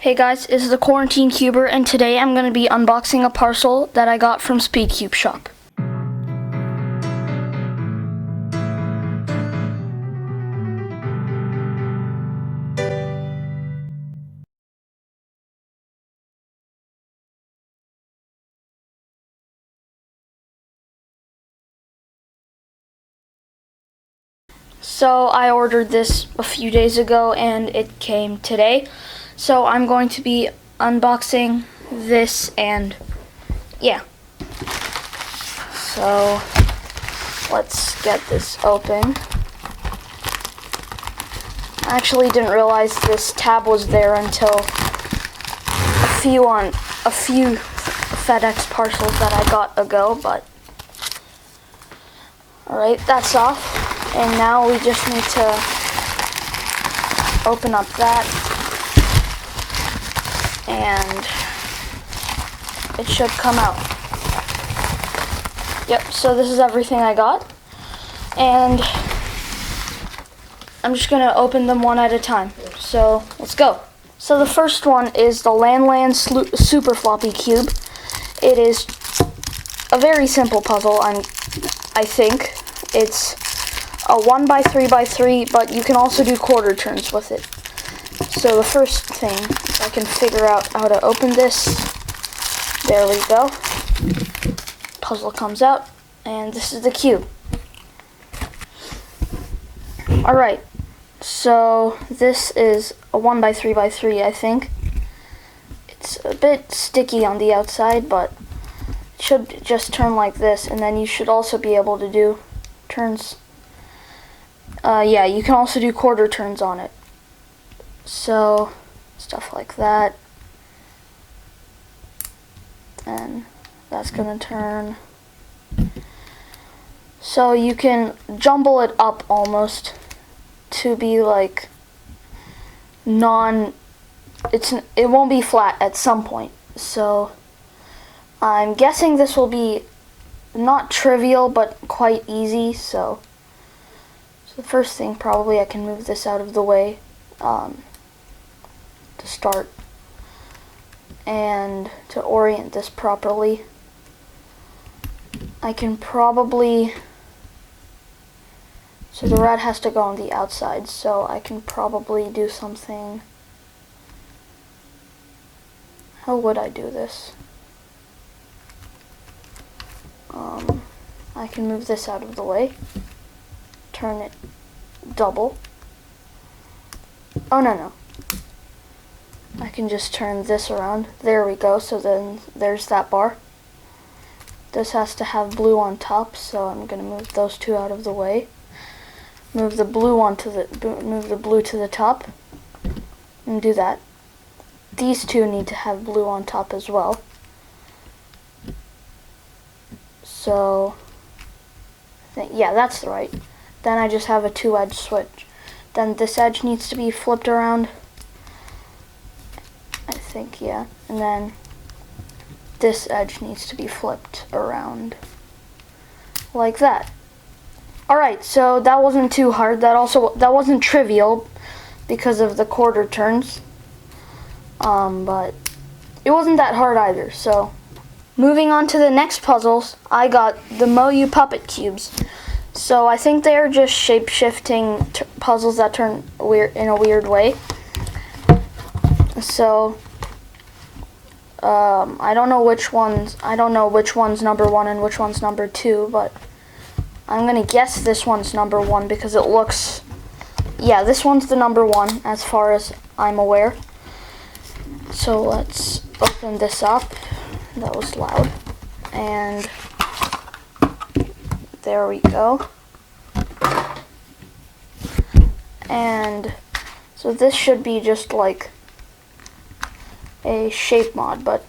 Hey guys, this is the Quarantine Cuber, and today I'm going to be unboxing a parcel that I got from Speedcube Shop. So I ordered this a few days ago and it came today. So I'm going to be unboxing this and yeah. So let's get this open. I actually didn't realize this tab was there until a few FedEx parcels that I got ago, but alright, that's off. And now we just need to open up that, and it should come out. Yep, so this is everything I got, and I'm just going to open them one at a time. So let's go. So the first one is the Lan Super Floppy Cube. It is a very simple puzzle, I think. It's a 1x3x3, but you can also do quarter turns with it. So the first thing, I can figure out how to open this. There we go. Puzzle comes out, and this is the cube. Alright, so this is a 1x3x3, I think. It's a bit sticky on the outside, but it should just turn like this, and then you should also be able to do turns. Yeah, you can also do quarter turns on it. So, stuff like that. And that's gonna turn. So you can jumble it up almost to be like it won't be flat at some point. So I'm guessing this will be not trivial, but quite easy. So the first thing, probably I can move this out of the way to start, and to orient this properly. I can probably, so the red has to go on the outside, so I can probably do something. How would I do this? I can move this out of the way, turn it double. Oh, no. I can just turn this around. There we go. So then there's that bar. This has to have blue on top, so I'm going to move those two out of the way. Move the blue to the top, and do that. These two need to have blue on top as well. So, yeah, that's right. Then I just have a 2-edge switch. Then this edge needs to be flipped around. I think, yeah. And then this edge needs to be flipped around like that. Alright, so that wasn't too hard. That wasn't trivial because of the quarter turns. But it wasn't that hard either. So moving on to the next puzzles, I got the MoYu puppet cubes. So I think they are just shape-shifting puzzles that turn in a weird way. So I don't know which one's number 1 and which one's number 2, but I'm gonna guess this one's number 1 because it looks, yeah, this one's the number 1 as far as I'm aware. So let's open this up. That was loud. And there we go. And so this should be just like a shape mod, but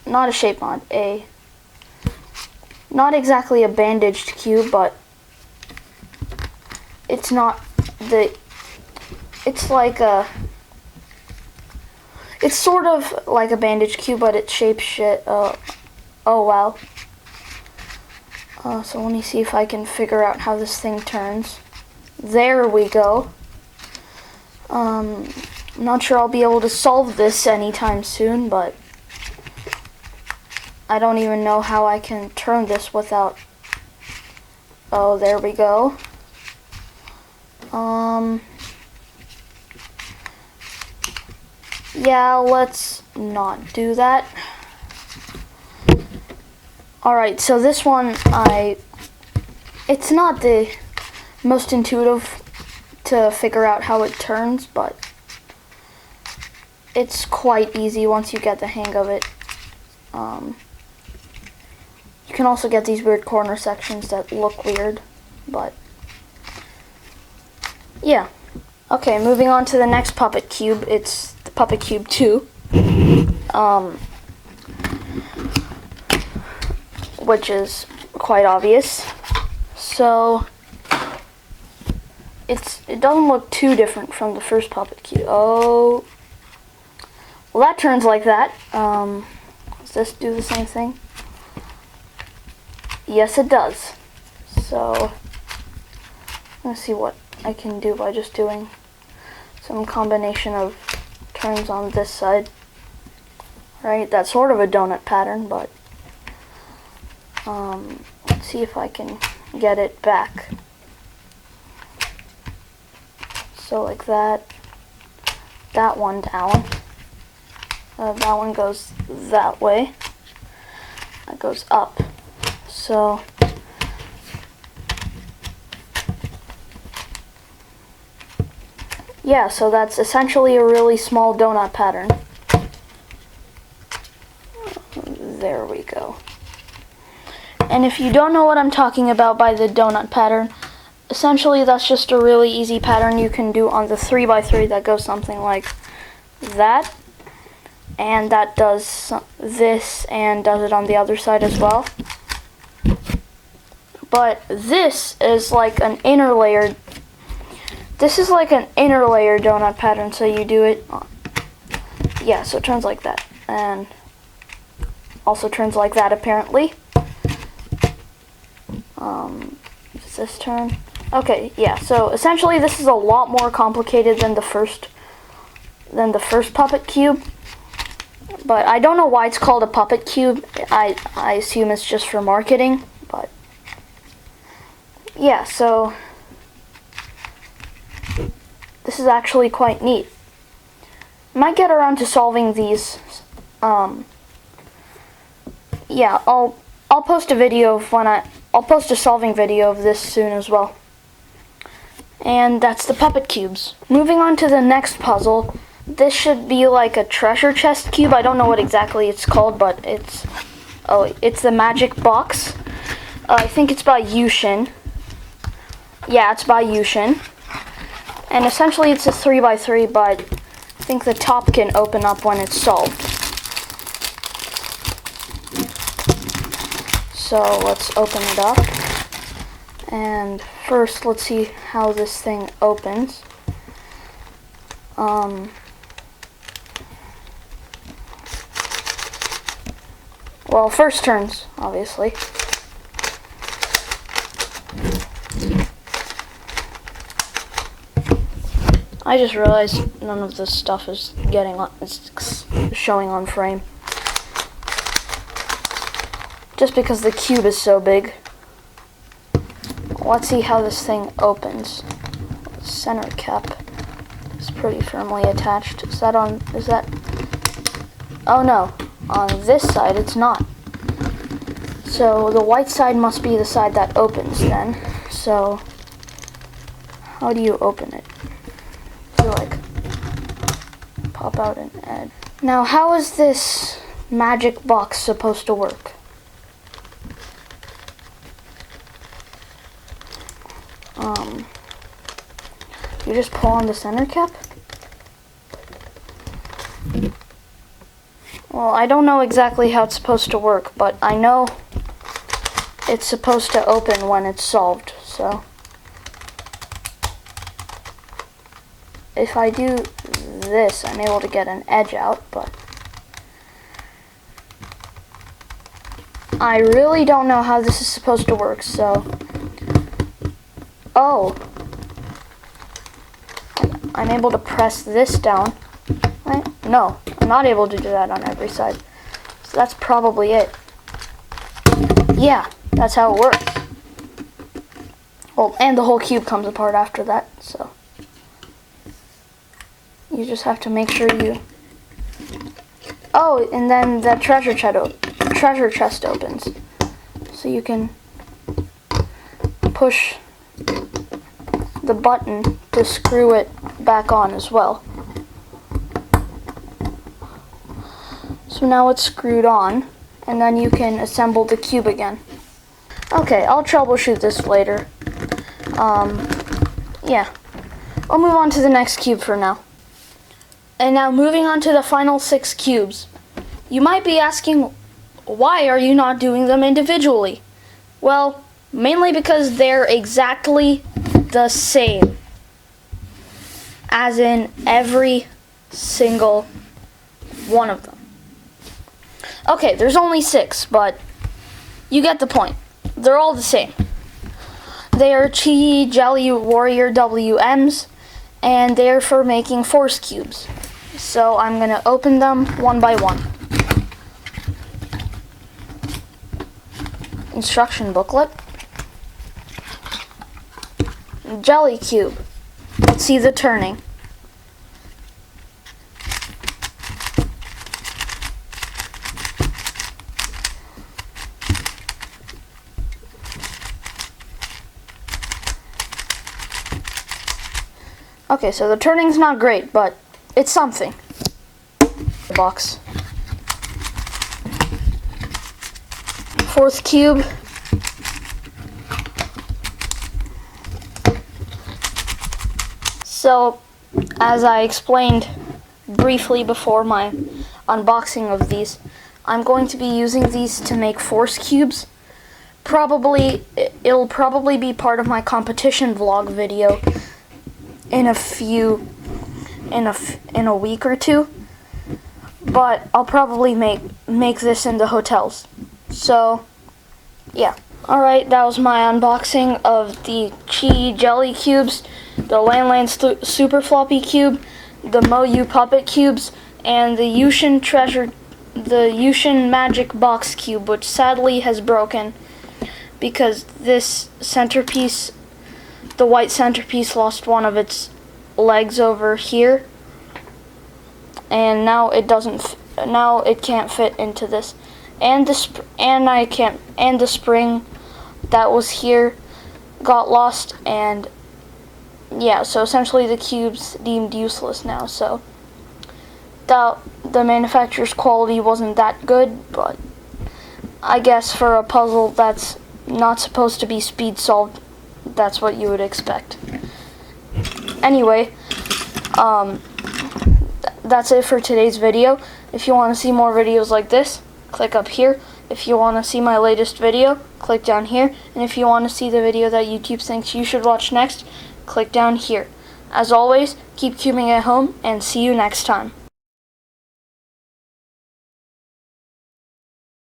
not a shape mod, not exactly a bandaged cube, but it's not it's sort of like a bandaged cube, but it shapes shit. Oh wow. So let me see if I can figure out how this thing turns. There we go. I'm not sure I'll be able to solve this anytime soon, but I don't even know how I can turn this without... Oh, there we go. Yeah, let's not do that. Alright, so this one, it's not the most intuitive to figure out how it turns, but it's quite easy once you get the hang of it. You can also get these weird corner sections that look weird, but yeah. Okay, moving on to the next puppet cube. It's the Puppet Cube 2. Which is quite obvious. So it doesn't look too different from the first Puppet Cube. Oh, well, that turns like that. Does this do the same thing? Yes, it does. So let's see what I can do by just doing some combination of turns on this side. Right, that's sort of a donut pattern, but let's see if I can get it back. So like that. That one down. That one goes that way. That goes up. So yeah, so that's essentially a really small donut pattern. There we go. And if you don't know what I'm talking about by the donut pattern, essentially that's just a really easy pattern you can do on the 3x3 that goes something like that. And that does this and does it on the other side as well. But this is like an inner layer. This is like an inner layer donut pattern, so you do it. Yeah, so it turns like that. And also turns like that apparently. Does this turn? Okay, yeah, so essentially this is a lot more complicated than the first Puppet Cube. But I don't know why it's called a Puppet Cube. I assume it's just for marketing, but yeah, so this is actually quite neat. Might get around to solving these. Yeah, I'll post a video of I'll post a solving video of this soon as well. And that's the Puppet Cubes. Moving on to the next puzzle. This should be like a treasure chest cube. I don't know what exactly it's called, but it's the Magic Box. I think it's by Yuxin. Yeah, it's by Yuxin. And essentially it's a 3x3, but I think the top can open up when it's solved. So let's open it up. And first let's see how this thing opens. Well, first turns, obviously. I just realized none of this stuff is showing on frame. Just because the cube is so big. Let's see how this thing opens. The center cap is pretty firmly attached. Is that? Oh no, on this side it's not. So the white side must be the side that opens then. So how do you open it? You like pop out an edge. Now how is this magic box supposed to work? You just pull on the center cap? Well, I don't know exactly how it's supposed to work, but I know it's supposed to open when it's solved, so if I do this, I'm able to get an edge out, but I really don't know how this is supposed to work, so oh, I'm able to press this down right? No, I'm not able to do that on every side. So that's probably it. Yeah, that's how it works. Well, and the whole cube comes apart after that, so you just have to make sure you... Oh, and then the treasure chest opens. So you can push the button to screw it back on as well. So now it's screwed on, and then you can assemble the cube again. Okay, I'll troubleshoot this later. Yeah. I'll move on to the next cube for now. And now moving on to the final 6 cubes. You might be asking, why are you not doing them individually? Well, mainly because they're exactly the same. As in every single one of them. Okay, there's only 6, but you get the point. They're all the same. They are QiYi Jelly Warrior WMs, and they are for making force cubes. So I'm going to open them one by one. Instruction booklet. Jelly cube. Let's see the turning. Okay, so the turning's not great, but it's something. Box. 4th cube. So, as I explained briefly before my unboxing of these, I'm going to be using these to make force cubes. It'll probably be part of my competition vlog video in a week or two, but I'll probably make this in the hotels. So yeah, alright, that was my unboxing of the QiYi Jelly cubes, the Lan Super Floppy Cube, the MoYu puppet cubes, and the Yuxin Magic Box cube, which sadly has broken because this centerpiece, the white centerpiece, lost one of its legs over here, and now it can't fit into this, and the spring that was here got lost, and yeah, so essentially the cube's deemed useless now. So the manufacturer's quality wasn't that good, but I guess for a puzzle that's not supposed to be speed solved, that's what you would expect. Anyway, that's it for today's video. If you want to see more videos like this, click up here. If you want to see my latest video, click down here. And if you want to see the video that YouTube thinks you should watch next, click down here. As always, keep cubing at home, and see you next time.